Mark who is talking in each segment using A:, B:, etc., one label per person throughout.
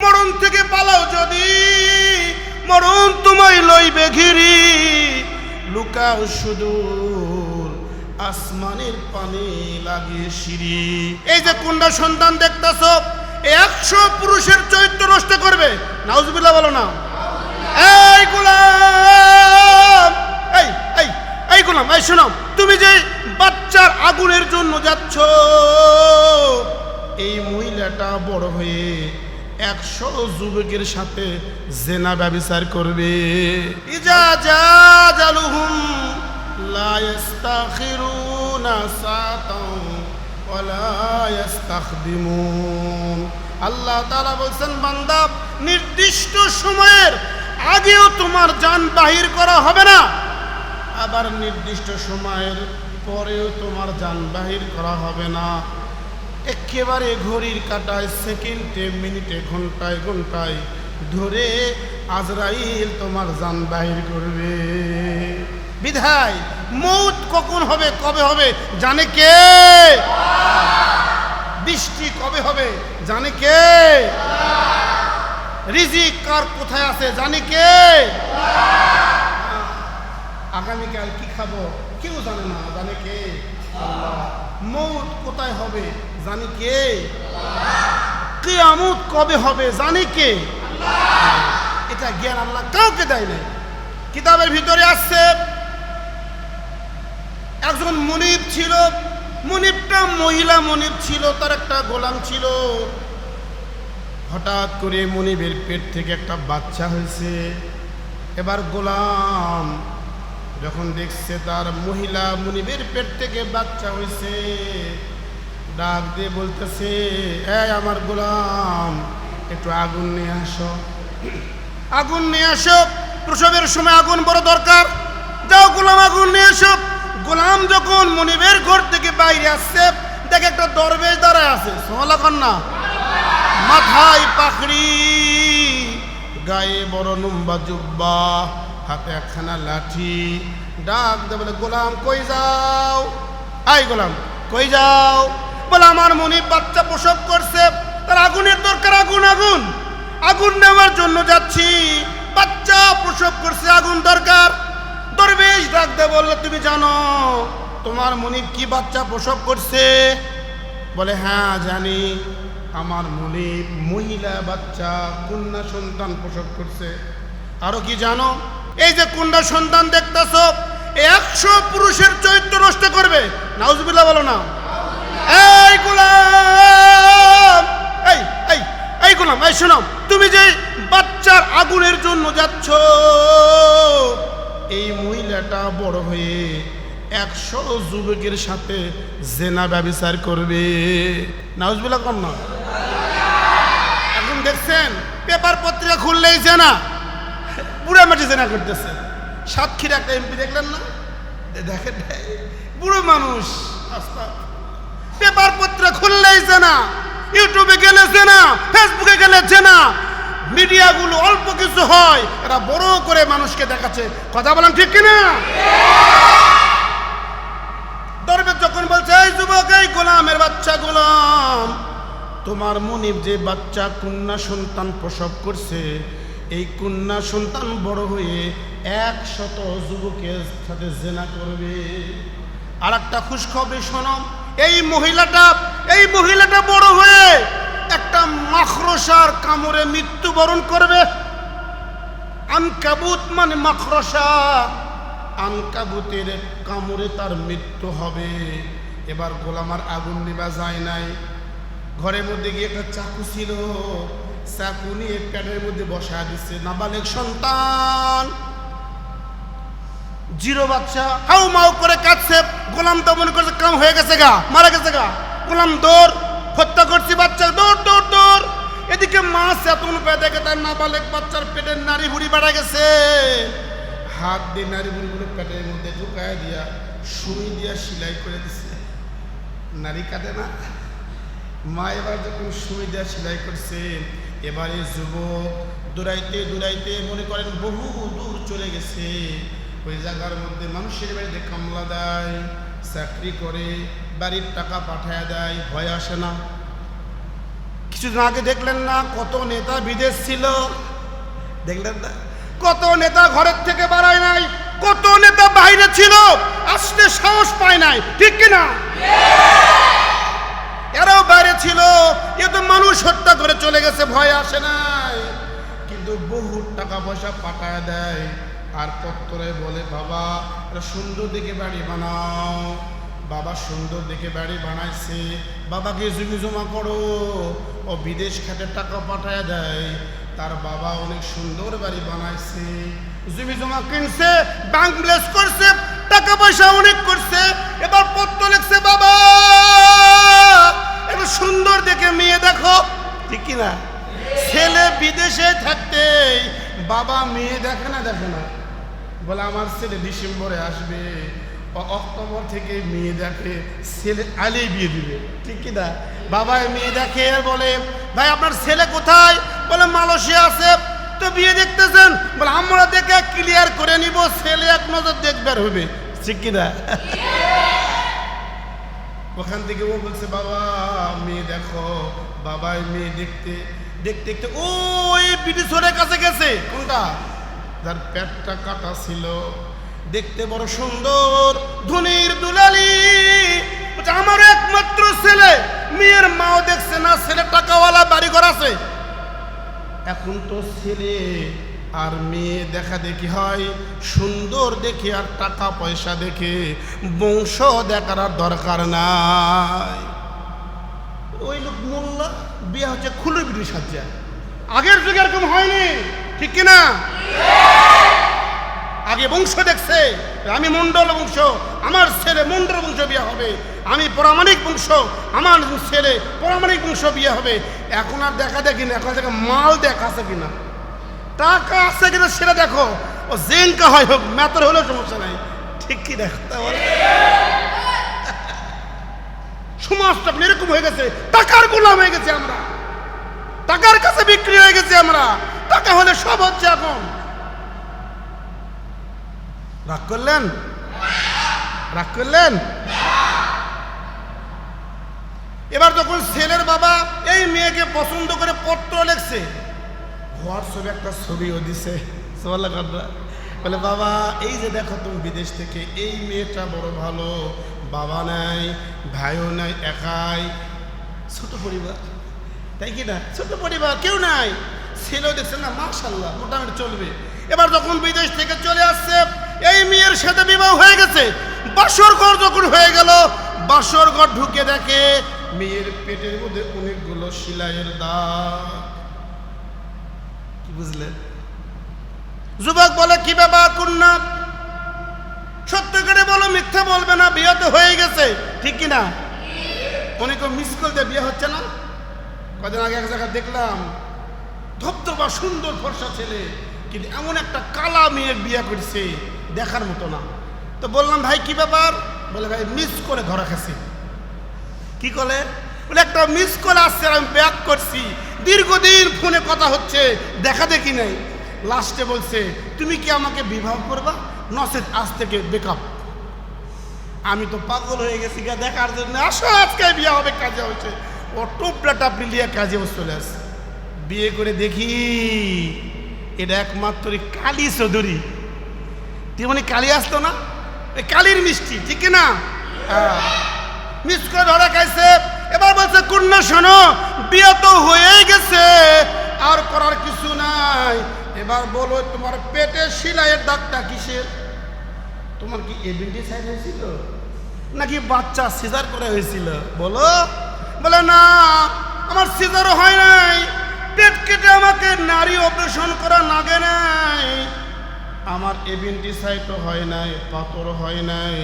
A: মরণ থেকে পালাও যদি, মরণ তোমায় লইবে ঘিরি। লুকাও সুদূর আসমানের পানে লাগিয়ে সিঁড়ি। এই যে কন্যা সন্তান দেখতেছ, 100 পুরুষের চরিত্র নষ্ট করবে। নাউজুবিল্লাহ বলো না। এই গোলাম, এই গোলাম, এই শোনো, তুমি যে বাচ্চার আগুনের জন্য যাচ্ছ, এই মহিলাটা বড় হয়ে 100 যুবকের সাথে জেনা ব্যভিচার করবে। ইজা জাজালুহুম লা ইস্তাখিরুনা সাতাও ওয়ালা ইস্তাখদিমুন। আল্লাহ তাআলা বলেন, বান্দা, নির্দিষ্ট সময়ের আগেও তোমার জান বাহির করা হবে না, আবার নির্দিষ্ট সময়ের পরেও তোমার জান বাহির করা হবে না। একেবারে ঘড়ির কাঁটায়, সেকেন্ডে, মিনিটে, ঘন্টায় ঘন্টায় ধরে আজরাইল তোমার জান বাহির করবে। বিধায় মৌত কখন হবে, কবে হবে জানে কে? বৃষ্টি কবে হবে জানে কে? রিজিক কার কোথায় আছে জানে কে? আগামীকাল কি খাবো কেউ জানে না, জানে কে? আল্লাহ। মৌত কোথায় হবে জানে কে? কিয়ামত কবে হবে জানে কে? এটা জ্ঞান আল্লাহ কাউকে দেয় নাই। কিতাবের ভিতরে আসছে, একজন মুনিব ছিল, মুনিবটা মহিলা মুনিব ছিল, তার একটা গোলাম ছিল। হঠাৎ করে মুনিবের পেট থেকে একটা বাচ্চা হয়েছে। এবার গোলাম যখন দেখছে তার মহিলা মুনিবের পেট থেকে বাচ্চা হয়েছে, ডাক দিয়ে বলতেছে, এই আমার গোলাম, একটু আগুন নিয়ে আসো, আগুন নিয়ে আসো, প্রসবের সময় আগুন বড় দরকার, যাও গোলাম আগুন নিয়ে আসো। গোলাম যখন মুনিবের ঘর থেকে বাইরে আসছে, দেখে একটা দরবেশ দাঁড়ায় আছে। সুবহানাল্লাহ কন্যা, মাথায় পাখড়ি, গায়ে বড় লম্বা জুব্বা, হাতে একখানা লাঠি। ডাক দে বলে, গোলাম কই যাও? আই গোলাম কই যাও? বলে, আমার মুনিব বাচ্চা প্রসব করছে, তার আগুনের দরকার, আগুন আগুন আগুন নেওয়ার জন্য যাচ্ছি, বাচ্চা প্রসব করছে, আগুন দরকার। দরবেশ ডাক দে বললে, তুমি জানো তোমার মুনিব কি বাচ্চা প্রসব করছে? বলে, হ্যাঁ জানি, আমার মুনিব মহিলা বাচ্চা, কন্যা সন্তান প্রসব করছে। আরো কি জানো? এই যে কন্যা সন্তান দেখতেছ, 100 পুরুষের চরিত্র নষ্ট করবে। নাউজুবিল্লাহ বলো না। এই গোলাম, এই গোলাম, এই শোনো, তুমি যে বাচ্চার আগুনের জন্য যাচ্ছ, এই মহিলাটা বড় হয়ে 100 যুবকের সাথে জেনা ব্যভিচার করবে। নাউজুবিল্লাহ কম না। এখন দেখছেন পেপার পত্রিকা খুললেই জেনা, বুড়া মাটি জেনা করতেছে। সাতক্ষীর একটা এমপি দেখলেন না? দেখেন বুড়ো মানুষ, পেপার পত্রিকা খুললেই জেনা, ইউটিউবে গেলে জেনা, ফেসবুকে গেলে জেনা। মিডিয়াগুলো অল্প কিছু হয়, এরা বড় করে মানুষকে দেখাচ্ছে। কথা বলেন ঠিক কিনা? দরবেশ যখন বলছে, এই যুবক, এই গোলামের বাচ্চা গোলাম, তোমার মুনিব যে বাচ্চা কন্যা সন্তান প্রসব করছে, এই কন্যা সন্তান বড় হয়ে 100 যুবকের সাথে জেনা করবে। আর একটা খুশখবর শোনো, এই মহিলাটা বড় হয়ে একটা মাখরসার কামড়ে মৃত্যুবরণ করবে। আনকাবুত মানে মাখরসা, আনকাবুতের কামড়ে তার মৃত্যু হবে। এবার গোলামার আগুন নিবা যায় নাই, ঘরের মধ্যে গিয়ে একটা চাকু ছিল, চাকু নিয়ে পেটের মধ্যে বসা দিচ্ছে। নাবালেগ সন্তান, জিরো বাচ্চা, হাউ মাউ করে কাঁদছে। গোলাম তো মনে করছে কাম হয়ে গেছে গা, মারা গেছে গা। গোলাম দৌড়, হত্যা করছি বাচ্চা, দৌড় দৌড় দৌড়। এদিকে মা চেতন পেয়ে দেখে তার নাবালেগ বাচ্চার পেটের নাড়ি ভুড়ি বেড়া গেছে। হাত দিয়ে নাড়ি ভুড়িগুলো পেটের মধ্যে ঢুকায় দিয়া সুই দিয়া সেলাই করে দিছে। নারী কাটে না? মা এবার যখন সুই দিয়া সেলাই করছে, এবারে যুবক দৌড়াইতে দৌড়াইতে মনে করেন বহু দূর চলে গেছে। ওই জায়গার মধ্যে মানুষের বাড়িতে কামলা দেয়, চাকরি করে, বাড়ির টাকা পাঠায় দেয়, ভয় আসে না? কিছুদিন আগে দেখলেন না কত নেতা বিদেশ ছিল, দেখলেন না কত নেতা ঘরের থেকে বাড়ায় নাই, কত নেতা বাইরে ছিল, আসতে সাহস পায় নাই, ঠিক কিনা? এরাও বাইরে ছিল, এ তো মানুষ হত্যা করে চলে গেছে, ভয় আসে নাই, কিন্তু বহু টাকা পয়সা পাঠায় দেয় আর পত্তরে বলে বাবা একটা সুন্দর দেখে বাড়ি বানাও। বাবা সুন্দর দেখে বাড়ি বানাইছে, বাবাকে জমি জমা করো, ও বিদেশ খাতে টাকা পাঠায় দেয়, তার বাবা অনেক সুন্দর বাড়ি বানাইছে, জমি জমা কিনছে, ব্যাংক ব্লেস করছে, টাকা পয়সা অনেক করছে, এবার পত্র লিখছে বাবা একটু সুন্দর দেখে মেয়ে দেখো, ঠিক কিনা? ছেলে বিদেশে থাকতে বাবা মেয়ে দেখে না, দেখে না, বলে আমার ছেলে ডিসেম্বরে আসবে, অক্টোবর থেকে মেয়ে দেখে, ছেলে আলে বিয়ে দিবে, ঠিক কিনা? বাবা মেয়ে দেখে আর বলে ভাই আপনার ছেলে কোথায়? বলে মালয়েশিয়া আছে। তো বিয়ে দেখতেছেন? বলে আমরা দেখে ক্লিয়ার করে নিব, ছেলে এক নজর দেখবার হবে, ঠিক কিনা? ওখান থেকে ও বলছে বাবা মেয়ে দেখো, বাবা মেয়ে দেখতে দেখতে দেখতে ওই ব্রিটিশরের কাছে গেছে। কোনটা? যার পেটটা কাটা ছিল, দেখতে বড় সুন্দর, ধনির দুলালি, আমার একমাত্র ছেলে, মেয়ের মাও দেখছে না, ছেলে টাকাওয়ালা, বাড়ি ঘর আছে। এখন তো ছেলে আর মেয়ে দেখা দেখি হয়, সুন্দর দেখে আর টাকা পয়সা দেখে, বংশ দেখার আর দরকার নাই। ওই লোক মোল্লা বিয়ে হচ্ছে খুলে বিড়ির সাথে, আগের যুগে এরকম হয়নি, ঠিক কিনা? আগে বংশ দেখছে, আমি মন্ডল বংশ, আমার ছেলে মন্ডল বংশ বিয়ে হবে, আমি পরামাণিক বংশ, আমার ছেলে পরামাণিক বংশ বিয়ে হবে। এখন আর দেখা দেখি না, এখন দেখা মাল দেখা আছে কিনা, টাকা আছে কিনা সেটা দেখো, ও জেনকা হয় হোক, মেতর হলেও সমস্যা নাই, ঠিক কি? দেখতে বলে সমাজটা এরকম হয়ে গেছে, টাকার গোলাম হয়ে গেছে আমরা, টাকার কাছে বিক্রি হয়ে গেছে আমরা, টাকা হলে সব হচ্ছে। এখন রাগ করলেন? রাগ করলেন? এবার যখন ছেলের বাবা এই মেয়েকে পছন্দ করে পত্র লিখছে, হোয়াটসঅ্যাপে একটা ছবিও দিছে, বলে বাবা এই যে দেখো তুমি বিদেশ থেকে, এই মেয়েটা বড় ভালো, বাবা নাই, ভাইও নাই, একাই, ছোট পরিবার, তাই কি না? ছোট পরিবার, কেউ নাই, ছেলেও দেখছে না, মাশাআল্লাহ মোটামুটি চলবে। এবার যখন বিদেশ থেকে চলে আসছে, এই মেয়ের সাথে বিবাহ হয়ে গেছে, বাসর ঘর যখন হয়ে গেল, বাসর ঘর ঢুকে দেখে মেয়ের পেটের মধ্যে অনেকগুলো সেলাইয়ের দাগ। কি বুঝলেন? যুবক বলে কি ব্যাপার কন্যা, সত্য করে বলো, মিথ্যা বলবে না, বিয়ে তো হয়ে গেছে, ঠিক কিনা? অনেকে মিস কল দিয়ে বিয়ে হচ্ছে না। কদিন আগে এক জায়গায় দেখলাম ধবধবা সুন্দর ফর্সা ছেলে, কিন্তু এমন একটা কালা মেয়ের বিয়ে করছে, দেখার মতো না। তো বললাম ভাই কি ব্যাপার? বলে ভাই মিস করে ধরা খেছি। কি করে? বলে একটা মিস কল আসছে, আমি ব্যাক করছি, দীর্ঘদিন ফোনে কথা হচ্ছে, দেখা দেখি নাই, লাস্টে বলছে তুমি কি আমাকে বিবাহ করবা, নচেত আজ থেকে বেকআপ। আমি তো পাগল হয়ে গেছি দেখার জন্য, আসো আজকে বিয়ে হবে, কাজে হচ্ছে, ও টোপলাটা পিলিয়ে কাজে চলে আসে। বিয়ে করে দেখি এটা একমাত্র কালী চৌধুরী, তেমনি কালী আসতো না, ওই কালীর মিষ্টি, ঠিক না? মিস করে ধরা খাইছে। এবার বলছে কন্যা শোনো, বিয়ে তো হয়ে গেছে, আর করার কিছু নাই, এবার বলো তোমার পেটে সেলাইয়ের দাগটা কিসের? তোমার কি এপেন্ডিসাইটিস হয়েছিল নাকি বাচ্চা সিজার করে হয়েছিল? বলো। বলে না আমার সিজারও হয় নাই, পেট কেটে আমাকে নারী অপারেশন করা লাগে নাই, আমার এপেন্ডিসাইটও হয় নাই, পাথর হয় নাই,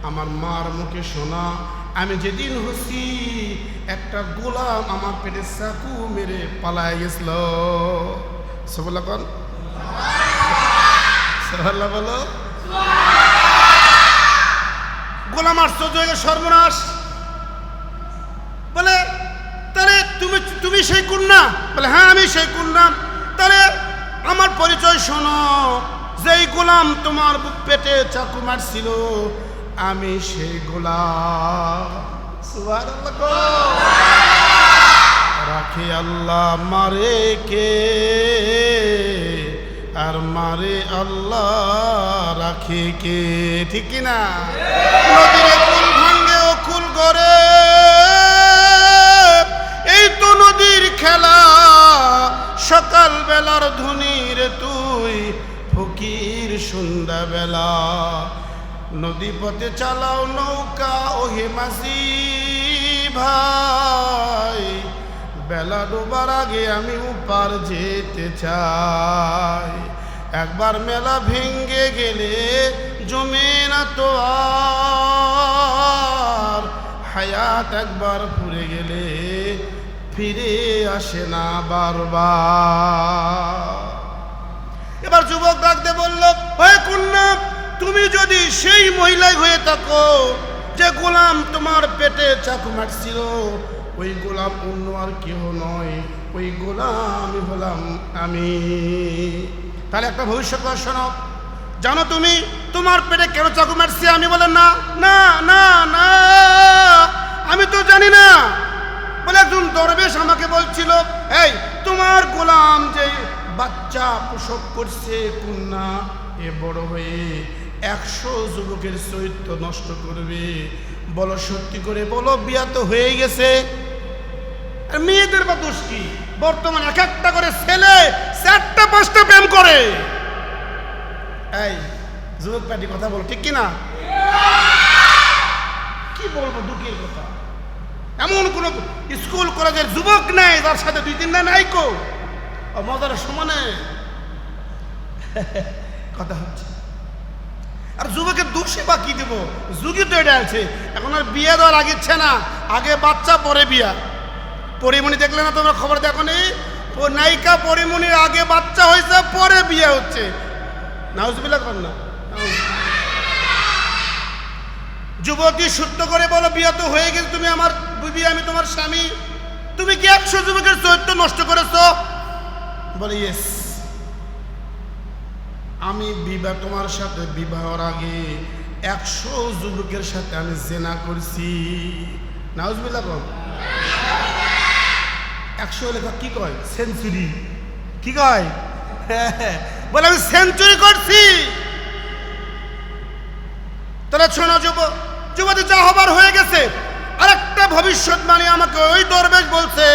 A: আমার মার মুখে শোনা আমি যেদিন হচ্ছি একটা গোলাম আমার পেটে চাকু মেরে পালায় গেছিল। সবলা কন সবলা বলো। গোলাম আশ্চর্য হয়ে সর্বনাশ। বলে তাহলে তুমি সেই কন্যা? বলে হ্যাঁ আমি সেই কন্যা। তাহলে আমার পরিচয় শোনো, যেই গোলাম তোমার পেটে চাকু মারছিল আমি সেই গোলাম। সুবহানাল্লাহ। রাখে আল্লাহ, মারে কে? আর মারে আল্লাহ, রাখে কে? ঠিক কিনা? নদীর কুল ভাঙ্গে ও কুল গড়ে, এই তো নদীর খেলা। সকাল বেলার ধনির তুই ফকির সন্ধ্যাবেলা। নদী পথে চালাও নৌকা ওহে মাঝি ভাই, বেলা ডোবার আগে আমি উপার যেতে চাই। একবার মেলা ভেঙ্গে গেলে জমে না তো আর, হায়াত একবার ঘুরে গেলে ফিরে আসে না বারবার। এবার যুবক ডাকতে বলল, হে কন্যা, তুমি যদি সেই মহিলাই হয়ে থাকো যে গোলাম তোমার পেটে চাকু মারছিল, ওই গোলাম অন্য আর কেউ নয়, ওই গোলাম হলাম আমি। তাহলে একটা ভবিষ্যৎ শোনো, জানো তুমি তোমার পেটে কেন চাকু মারছে? আমি বলেন না না না না, আমি তো জানি না। বলে একজন দরবেশ আমাকে বলছিল, এই তোমার গোলাম যে বাচ্চা প্রসব করছে কন্যা, এ বড় হয়ে 100 যুবকের চরিত্র নষ্ট করবে। বলো সত্যি করে বলো, বিয়া তো হয়ে গেছে। মেয়েদের বা দোষ কি? বর্তমানে এক একটা করে ছেলে 4টা 5টা প্রেম করে। এই যুবক পার্টি কথা বলো, ঠিক কিনা? কি বলবো, দুঃখের কথা। এমন কোন স্কুল কলেজের যুবক নেই যার সাথে 2-3টা নাইকো মজার সমানে কথা হচ্ছে। আর যুবকের দোষে বা কি দেবো? যুগই তো এটা আছে। এখন আর বিয়ে দেওয়ার আগেচ্ছে না, আগে বাচ্চা পরে বিয়া। পরিমণি দেখলে না তোমরা? খবর দেখো নি? নায়িকা পরিমণির আগে বাচ্চা হয়েছে, পরে বিয়ে হচ্ছে। নাউজুবিল্লাহ কর না। যুবতী সত্য করে বলো, বিয়ে তো হয়ে গেছে, তুমি আমার বিবি, আমি তোমার স্বামী। তুমি কি 100 যুবকের চরিত্র নষ্ট করেছো? বলে ইয়েস, আমি বিবাহ তোমার সাথে বিবাহের আগে 100 যুবকের সাথে আমি জেনা করছি। নাউজুবিল্লাহ কর। 100 লেখা কি কয়? সেঞ্চুরি। কি কয়? বলে আমি সেঞ্চুরি করছি। তাহলে শোনো যুবতী, যা হবার হয়ে গেছে। আরেকটা ভবিষ্যৎবাণী আমাকে ওই দরবেশ বলছে,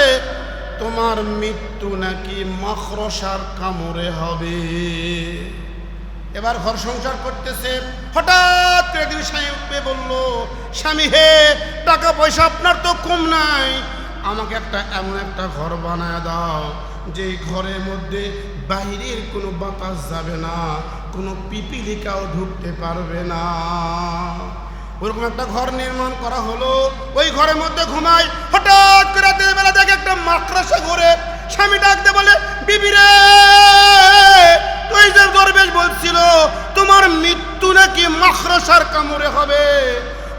A: তোমার মৃত্যু নাকি মাকড়সার কামড়ে হবে। এবার ঘর সংসার করতেছে, হঠাৎ করে একদিন স্বামী উঠবে, বলল, স্বামী হে, টাকা পয়সা আপনার তো কম নাই, আমাকে এমন একটা ঘর বানায় দাও যে ঘরের মধ্যে বাইরের কোনো বাতাস যাবে না, কোনো পিপিলিকাও ঢুকতে পারবে না। ওরকম একটা ঘর নির্মাণ করা হলো। ওই ঘরের মধ্যে ঘুমায়। হঠাৎ করে রাতের বেলা দেখে একটা মাকড়সা ঘুরে। স্বামী ডাকতে বলে, বিবি রে, তুই যে দরবেশ বলছিল তোমার মৃত্যু নাকি মাকড়সার কামড়ে হবে,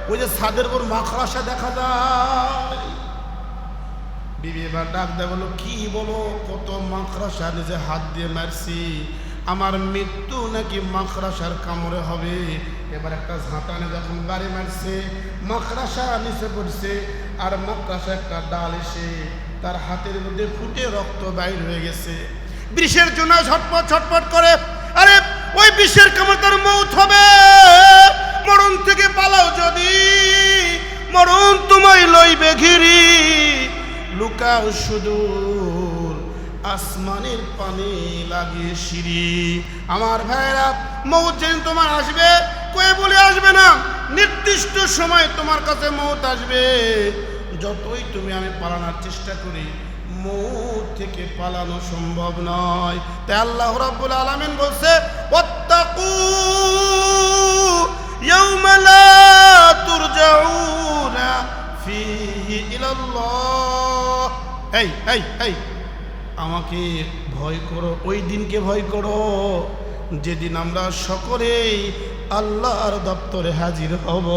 A: ওই যে ছাদের উপর মাকড়সা দেখা যায়। বিবি এবার ডাক দেয়, বলো কি বলো, কত মাকড়সা নিজে হাত দিয়ে মারছি, আমার মৃত্যু নাকি মাকড়সার কামড়ে হবে। এবার একটা ঝাঁটানে যখন বাড়ি মারছে, মাকড়সা নিচে পড়ছে, আর মাকড়সা একটা ডাল এসে তার হাতের মধ্যে ফুটে রক্ত বাইর হয়ে গেছে। বিষের জন্য ছটপট ছটপট করে, আরে ওই বিষের কামড়ে তার মৌত হবে। মরণ থেকে পালাও যদি, মরণ তোমায় লইবে ঘিরি, লুকাও সুদূর আসমানের পানি লাগিয়ে সিঁড়ি। আমার ভাইরা, মৌত যেদিন তোমার আসবে, কয়ে বলে আসবে না, নির্দিষ্ট সময় তোমার কাছে মৌত আসবে। যতই তুমি আমি পালানোর চেষ্টা করি, মৌত থেকে পালানো সম্ভব নয়। তাই আল্লাহ রাব্বুল আলামিন বলছে, ওয়াত্তাকু ইয়াওমা লা তুরজাউনা ফীহি ইলাল্লাহ। এই এই এই, আমাকে ভয় করো, ওই দিনকে ভয় করো যেদিন আমরা সকলেই আল্লাহর দপ্তরে হাজির হব।